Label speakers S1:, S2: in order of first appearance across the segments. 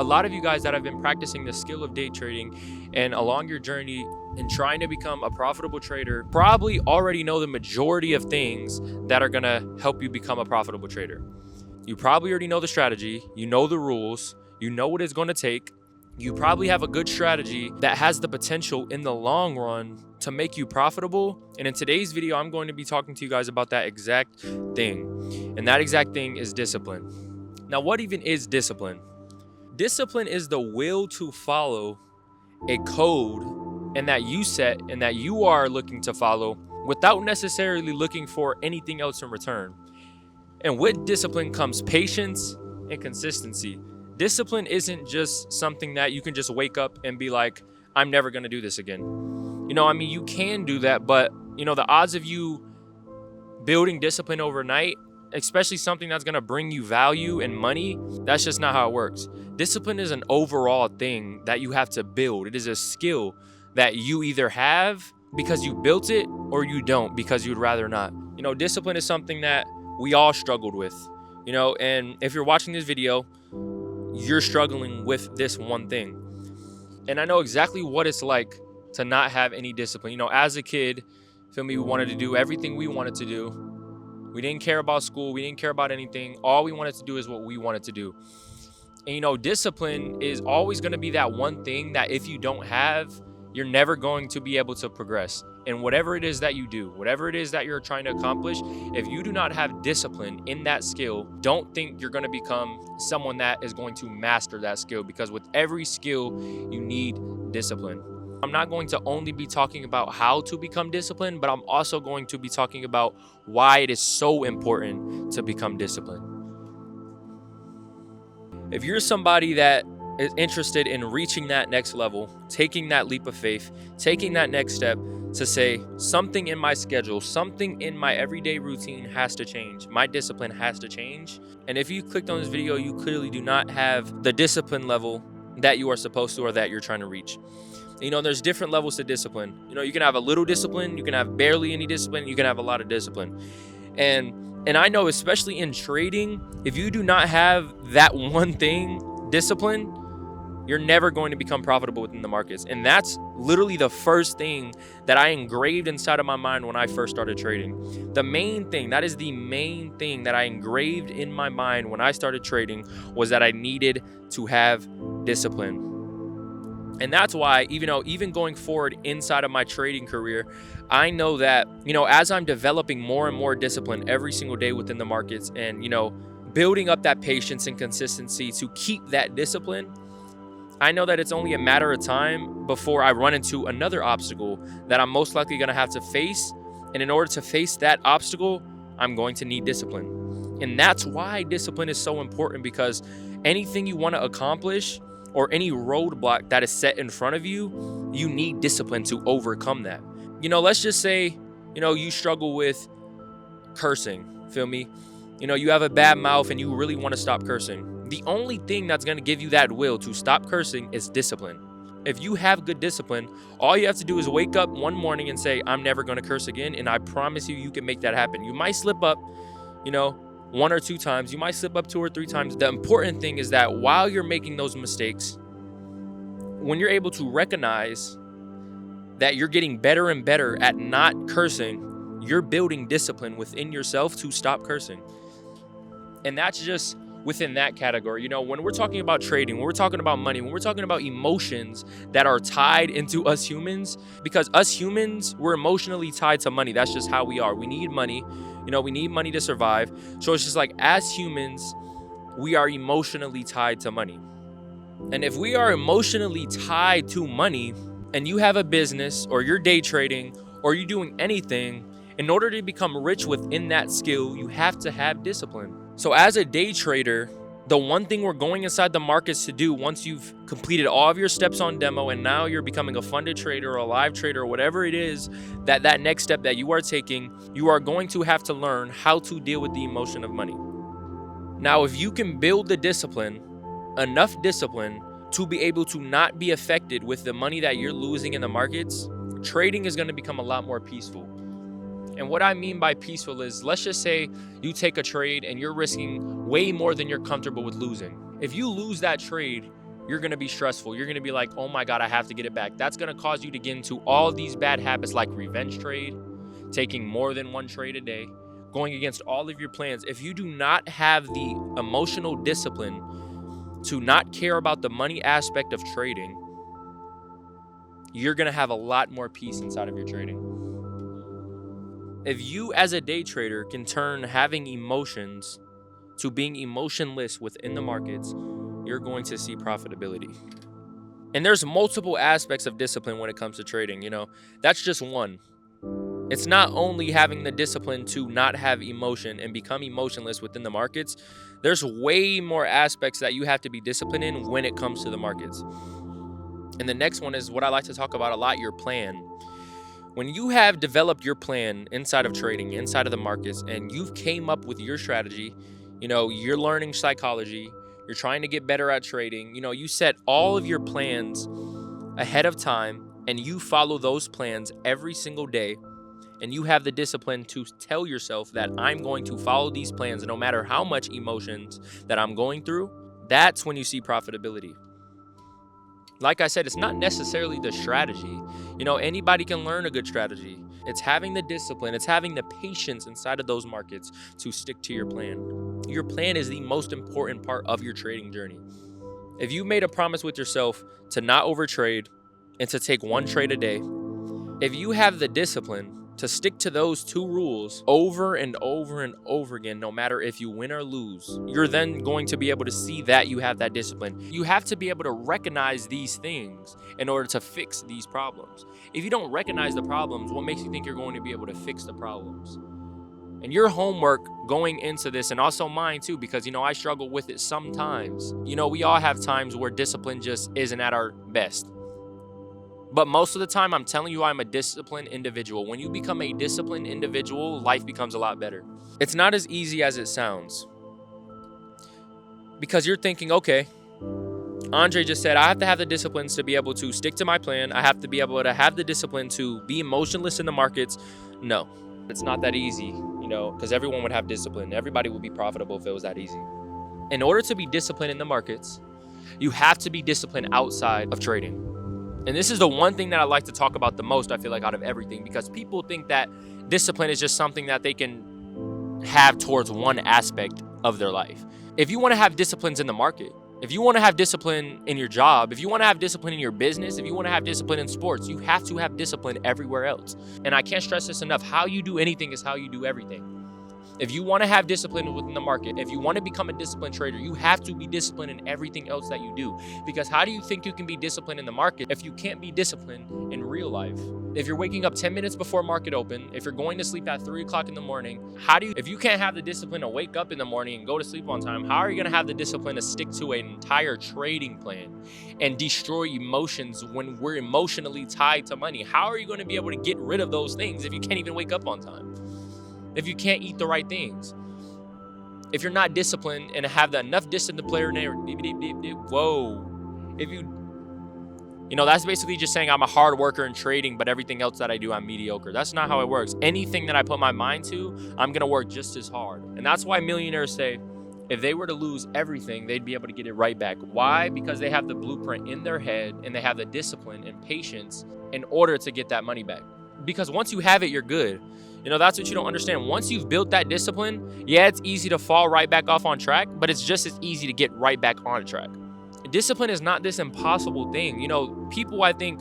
S1: a lot of you guys that have been practicing the skill of day trading and along your journey and trying to become a profitable trader probably already know the majority of things that are going to help you become a profitable trader. You probably already know the strategy, you know the rules, you know what it's going to take. You probably have a good strategy that has the potential in the long run to make you profitable. And in today's video, I'm going to be talking to you guys about that exact thing. And that exact thing is discipline. Now, what even is discipline? Discipline is the will to follow a code and that you set and that you are looking to follow without necessarily looking for anything else in return. And with discipline comes patience and consistency. Discipline isn't just something that you can just wake up and be like, I'm never going to do this again. You can do that, but the odds of you building discipline overnight, especially something that's going to bring you value and money, that's just not how it works. Discipline is an overall thing that you have to build. It is a skill that you either have because you built it or you don't because you'd rather not. Discipline is something that we all struggled with, and if you're watching this video, you're struggling with this one thing. And I know exactly what it's like to not have any discipline. As a kid, we wanted to do everything we wanted to do. We didn't care about school. We didn't care about anything. All we wanted to do is what we wanted to do. And discipline is always going to be that one thing that if you don't have, you're never going to be able to progress. And whatever it is that you do, whatever it is that you're trying to accomplish, if you do not have discipline in that skill, don't think you're going to become someone that is going to master that skill, because with every skill, you need discipline. I'm not going to only be talking about how to become disciplined, but I'm also going to be talking about why it is so important to become disciplined. If you're somebody that is interested in reaching that next level, taking that leap of faith, taking that next step to say something in my schedule, something in my everyday routine has to change. My discipline has to change. And if you clicked on this video, you clearly do not have the discipline level that you are supposed to or that you're trying to reach. There's different levels to discipline. You can have a little discipline, you can have barely any discipline, you can have a lot of discipline. And I know, especially in trading, if you do not have that one thing, discipline, you're never going to become profitable within the markets. And that's literally the first thing that I engraved inside of my mind when I first started trading. The main thing that I engraved in my mind when I started trading was that I needed to have discipline. And that's why, even going forward inside of my trading career, I know that, as I'm developing more and more discipline every single day within the markets and, building up that patience and consistency to keep that discipline, I know that it's only a matter of time before I run into another obstacle that I'm most likely going to have to face. And in order to face that obstacle, I'm going to need discipline. And that's why discipline is so important, because anything you want to accomplish or any roadblock that is set in front of you, you need discipline to overcome that. Let's just say, you struggle with cursing, feel me? You have a bad mouth and you really want to stop cursing. The only thing that's going to give you that will to stop cursing is discipline. If you have good discipline, all you have to do is wake up one morning and say, I'm never going to curse again. And I promise you can make that happen. You might slip up, one or two times. You might slip up 2 or 3 times. The important thing is that while you're making those mistakes, when you're able to recognize that you're getting better and better at not cursing, you're building discipline within yourself to stop cursing. And that's just within that category. When we're talking about trading, when we're talking about money, when we're talking about emotions that are tied into us humans, because us humans, we're emotionally tied to money. That's just how we are. We need money. We need money to survive. So it's just like, as humans, we are emotionally tied to money. And if we are emotionally tied to money and you have a business or you're day trading or you're doing anything, in order to become rich within that skill, you have to have discipline. So as a day trader, the one thing we're going inside the markets to do once you've completed all of your steps on demo and now you're becoming a funded trader or a live trader or whatever it is, that next step that you are taking, you are going to have to learn how to deal with the emotion of money. Now, if you can build the discipline, enough discipline to be able to not be affected with the money that you're losing in the markets, trading is going to become a lot more peaceful. And what I mean by peaceful is, let's just say you take a trade and you're risking way more than you're comfortable with losing. If you lose that trade You're going to be stressful. You're going to be like, oh my God, I have to get it back. That's going to cause you to get into all these bad habits like revenge trade, taking more than one trade a day, going against all of your plans. If you do not have the emotional discipline to not care about the money aspect of trading, you're going to have a lot more peace inside of your trading. If you as a day trader can turn having emotions to being emotionless within the markets, you're going to see profitability. And there's multiple aspects of discipline when it comes to trading, that's just one. It's not only having the discipline to not have emotion and become emotionless within the markets. There's way more aspects that you have to be disciplined in when it comes to the markets. And the next one is what I like to talk about a lot, your plan. When you have developed your plan inside of trading, inside of the markets, and you've came up with your strategy, you're learning psychology, you're trying to get better at trading, you set all of your plans ahead of time and you follow those plans every single day, and you have the discipline to tell yourself that I'm going to follow these plans no matter how much emotions that I'm going through, that's when you see profitability. Like I said, it's not necessarily the strategy. Anybody can learn a good strategy. It's having the discipline, it's having the patience inside of those markets to stick to your plan. Your plan is the most important part of your trading journey. If you made a promise with yourself to not overtrade and to take one trade a day, if you have the discipline to stick to those two rules over and over and over again, no matter if you win or lose, you're then going to be able to see that you have that discipline. You have to be able to recognize these things in order to fix these problems. If you don't recognize the problems, what makes you think you're going to be able to fix the problems? And your homework going into this, and also mine too, because, I struggle with it sometimes. We all have times where discipline just isn't at our best. But most of the time, I'm telling you, I'm a disciplined individual. When you become a disciplined individual, life becomes a lot better. It's not as easy as it sounds. Because you're thinking, okay, Andre just said, I have to have the disciplines to be able to stick to my plan. I have to be able to have the discipline to be emotionless in the markets. No, it's not that easy, because everyone would have discipline. Everybody would be profitable if it was that easy. In order to be disciplined in the markets, you have to be disciplined outside of trading. And this is the one thing that I like to talk about the most, I feel like, out of everything, because people think that discipline is just something that they can have towards one aspect of their life. If you want to have disciplines in the market, if you want to have discipline in your job, if you want to have discipline in your business, if you want to have discipline in sports, you have to have discipline everywhere else. And I can't stress this enough. How you do anything is how you do everything. If you want to have discipline within the market, if you want to become a disciplined trader, you have to be disciplined in everything else that you do. Because how do you think you can be disciplined in the market if you can't be disciplined in real life? If you're waking up 10 minutes before market open, if you're going to sleep at 3 o'clock in the morning, if you can't have the discipline to wake up in the morning and go to sleep on time, how are you going to have the discipline to stick to an entire trading plan and destroy emotions when we're emotionally tied to money? How are you going to be able to get rid of those things if you can't even wake up on time? If you can't eat the right things, if you're not disciplined and have enough discipline to play that's basically just saying I'm a hard worker in trading, but everything else that I do, I'm mediocre. That's not how it works. Anything that I put my mind to, I'm going to work just as hard. And that's why millionaires say if they were to lose everything, they'd be able to get it right back. Why? Because they have the blueprint in their head and they have the discipline and patience in order to get that money back. Because once you have it, you're good. That's what you don't understand. Once you've built that discipline, yeah, it's easy to fall right back off on track, but it's just as easy to get right back on track. Discipline is not this impossible thing. People, I think,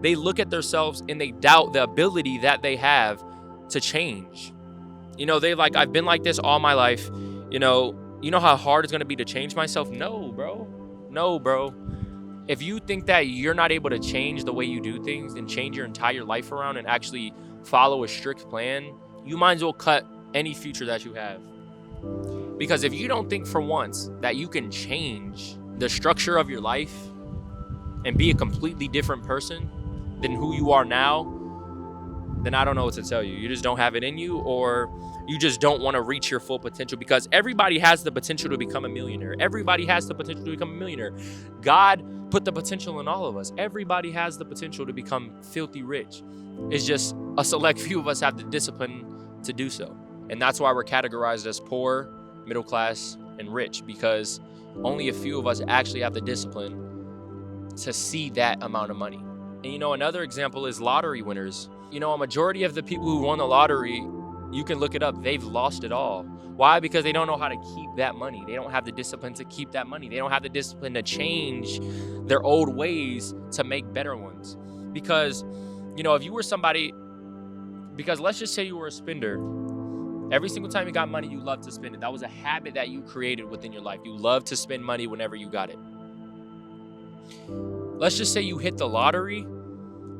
S1: they look at themselves and they doubt the ability that they have to change. They like, I've been like this all my life. You know how hard it's going to be to change myself? No, bro. If you think that you're not able to change the way you do things and change your entire life around and actually follow a strict plan, you might as well cut any future that you have. Because if you don't think for once that you can change the structure of your life and be a completely different person than who you are now, then I don't know what to tell you. You just don't have it in you, or you just don't want to reach your full potential, because everybody has the potential to become a millionaire. Everybody has the potential to become a millionaire. God put the potential in all of us. Everybody has the potential to become filthy rich. It's just a select few of us have the discipline to do so. And that's why we're categorized as poor, middle class, and rich, because only a few of us actually have the discipline to see that amount of money. And another example is lottery winners. A majority of the people who won the lottery, you can look it up, they've lost it all. Why? Because they don't know how to keep that money. They don't have the discipline to keep that money. They don't have the discipline to change their old ways to make better ones. Because, if you were somebody, because let's just say you were a spender. Every single time you got money, you loved to spend it. That was a habit that you created within your life. You loved to spend money whenever you got it. Let's just say you hit the lottery.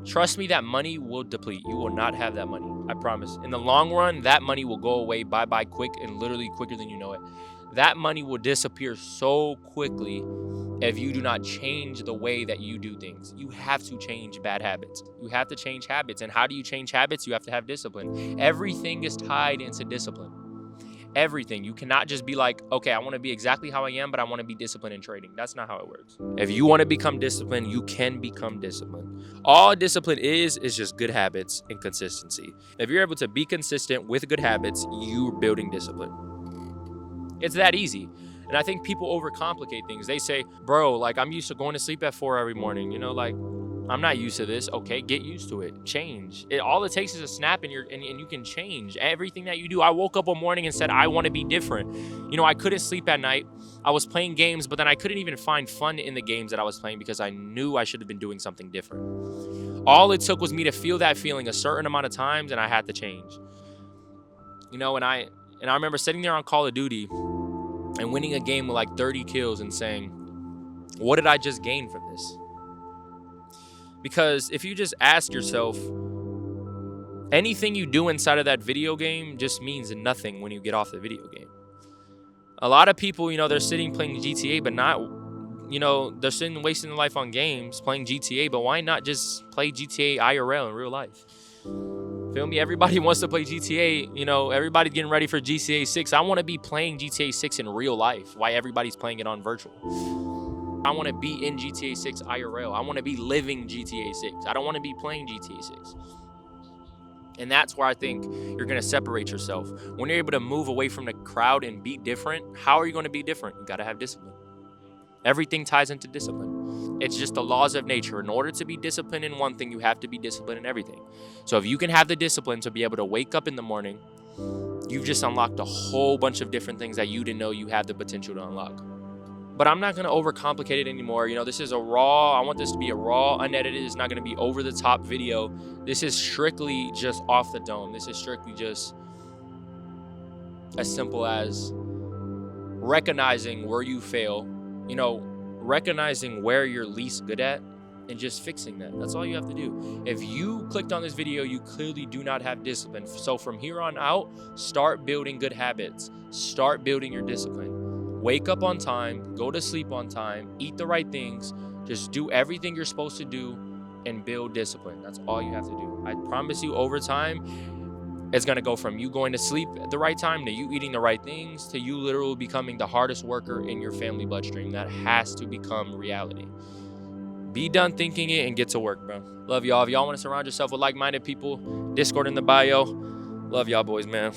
S1: Trust me, that money will deplete. You will not have that money. I promise. In the long run, that money will go away bye-bye quick, and literally quicker than you know it. That money will disappear so quickly if you do not change the way that you do things. You have to change bad habits. You have to change habits. And how do you change habits? You have to have discipline. Everything is tied into discipline. Everything. You cannot just be like, okay, I want to be exactly how I am, but I want to be disciplined in trading. That's not how it works. If you want to become disciplined, you can become disciplined. All discipline is just good habits and consistency. If you're able to be consistent with good habits, you're building discipline. It's that easy. And I think people overcomplicate things. They say, bro, like I'm used to going to sleep at 4 every morning. Like I'm not used to this. Okay, get used to it. Change. All it takes is a snap, and you can change everything that you do. I woke up one morning and said, I want to be different. I couldn't sleep at night. I was playing games, but then I couldn't even find fun in the games that I was playing because I knew I should have been doing something different. All it took was me to feel that feeling a certain amount of times, and I had to change. And I remember sitting there on Call of Duty and winning a game with like 30 kills and saying, what did I just gain from this? Because if you just ask yourself, anything you do inside of that video game just means nothing when you get off the video game. A lot of people, they're sitting playing GTA, but not, they're sitting wasting their life on games playing GTA, but why not just play GTA IRL in real life? Feel me? Everybody wants to play GTA. Everybody's getting ready for GTA 6. I want to be playing GTA 6 in real life. Why everybody's playing it on virtual? I want to be in GTA 6 IRL. I want to be living GTA 6. I don't want to be playing GTA 6. And that's where I think you're going to separate yourself. When you're able to move away from the crowd and be different, how are you going to be different? You got to have discipline. Everything ties into discipline. It's just the laws of nature. In order to be disciplined in one thing, you have to be disciplined in everything. So if you can have the discipline to be able to wake up in the morning, you've just unlocked a whole bunch of different things that you didn't know you had the potential to unlock. But I'm not going to overcomplicate it anymore. This is I want this to be a raw, unedited. It's not going to be over the top video. This is strictly just off the dome. This is strictly just as simple as recognizing where you fail, recognizing where you're least good at, and just fixing that. That's all you have to do. If you clicked on this video, you clearly do not have discipline. So from here on out, start building good habits. Start building your discipline. Wake up on time, go to sleep on time, eat the right things, just do everything you're supposed to do and build discipline. That's all you have to do. I promise you, over time, it's going to go from you going to sleep at the right time to you eating the right things to you literally becoming the hardest worker in your family bloodstream. That has to become reality. Be done thinking it and get to work, bro. Love y'all. If y'all want to surround yourself with like-minded people, Discord in the bio. Love y'all boys, man.